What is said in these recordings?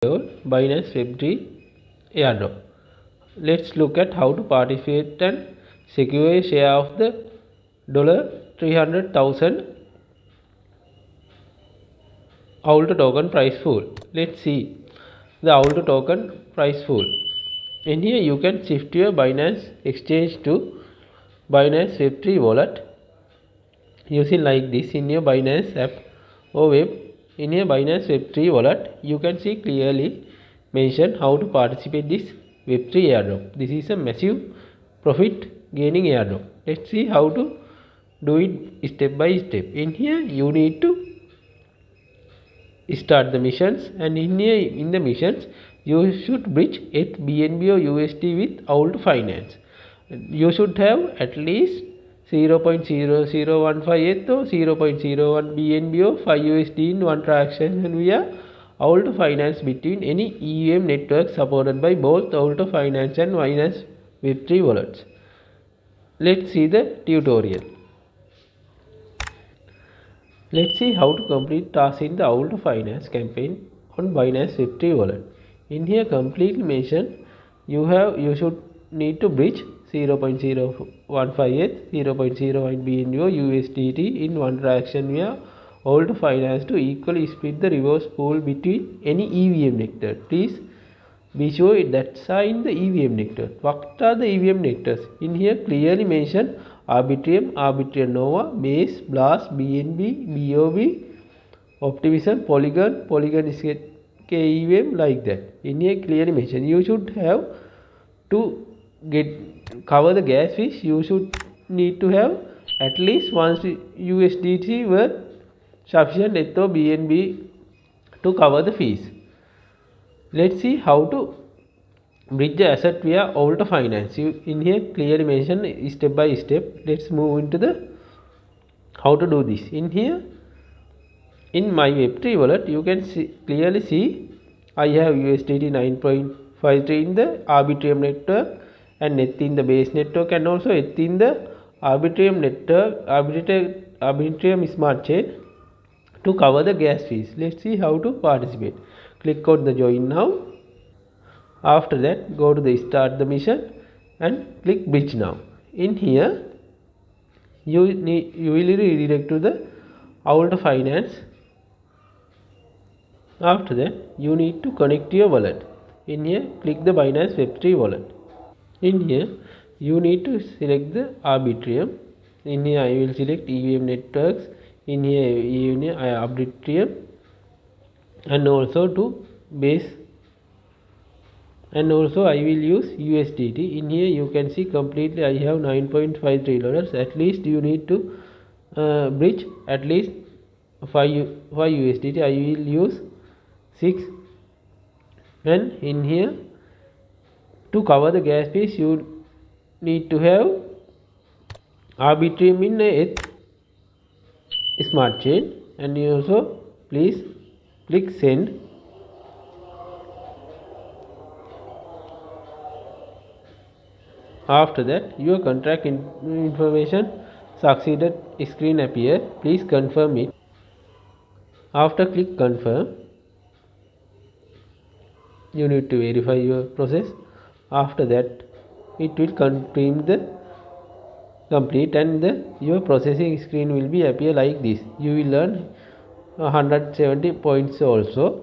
Binance Web3 Airdrop. Let's look at how to participate and secure a share of the $300,000 Owlto token price pool. Let's see the Owlto token price pool. In here you can shift your Binance exchange to Binance Web3 wallet using like this in your Binance app or web. In your Binance Web3 wallet you can see clearly mention how to participate this Web3 airdrop. This is a massive profit gaining airdrop. Let's see how to do it step by step. In here you need to start the missions, and in here in the missions you should bridge ETH, BNB or USD with Owlto Finance. You should have at least 0.0015 ETH or 0.01 BNB or 5 USD in one transaction via Owlto Finance between any EVM network supported by both Owlto Finance and Binance Web3 wallets. Let's see the tutorial. Let's see how to complete tasks in the Owlto Finance campaign on Binance Web3 wallet. In here completely mentioned you should need to bridge 0.015 ETH, 0.01 BNB or USDT in one transaction via Owlto Finance to equally split the reverse pool between any EVM network. Please be sure that's in the EVM network. What are the EVM networks? In here clearly mentioned Arbitrum, Arbitrum Nova, Base, Blast, BNB, BOB, Optimism, Polygon, Polygon is KEVM, like that. In here clearly mentioned you should have to cover the gas fees. You should need to have at least one USDT worth sufficient ETH or BNB to cover the fees. Let's see how to bridge the asset via Owlto Finance. In here clearly mentioned step by step. Let's move into the how to do this. In here in my Web3 wallet you can clearly see I have USDT 9.53 in the Arbitrum network and ETH in the base network, and also ETH in the Arbitrum network, Arbitrum smart chain to cover the gas fees. Let's see how to participate. Click on the join now. After that go to the start the mission and click bridge now. In here you will redirect to the Owlto Finance. After that you need to connect your wallet. In here click the Binance Web3 wallet. In here you need to select the Arbitrum. In here I will select EVM networks. In here Arbitrum, and also to base, and also I will use USDT. In here you can see completely I have $9.53. At least you need to bridge at least 5 USDT. I will use 6, and in here to cover the gas fees you need to have Arbitrum in a smart chain, and you also please click send. After that your contract information succeeded screen appear. Please confirm it. After click confirm you need to verify your process. After that it will confirm the complete, and your processing screen will be appear like this. You will earn 170 points also.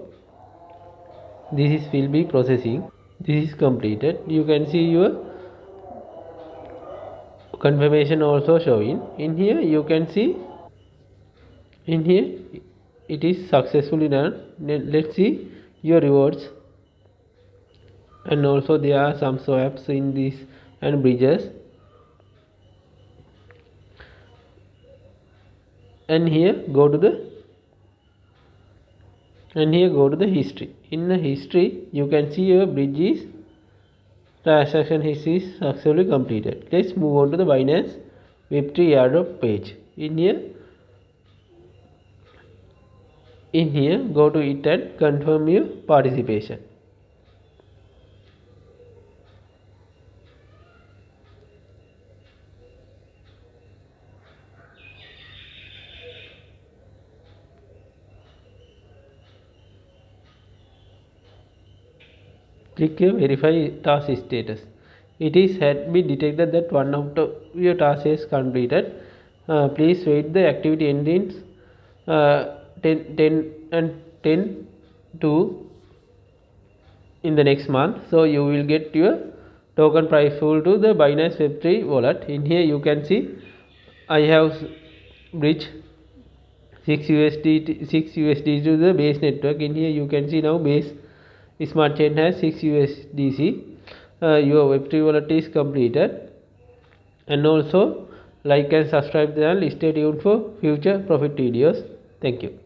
This will be processing. This is completed. You can see your confirmation also showing. In here you can see in here it is successfully done. Let's see your rewards, and also there are some swaps in this and bridges, and here go to the history. In the history you can see your bridges transaction history is successfully completed. Let's move on to the Binance Web3 airdrop page. In here go to it and confirm your participation. Click here verify task status. It is had been detected that one of your tasks is completed. Please wait the activity endings 10 and 10 to in the next month. So you will get your token price pool to the Binance Web3 wallet. In here you can see I have bridged 6 USD to the base network. In here you can see now base smart chain has 6 USDC. Your Web3 wallet is completed. And also like and subscribe the channel. Stay tuned for future profit videos. Thank you.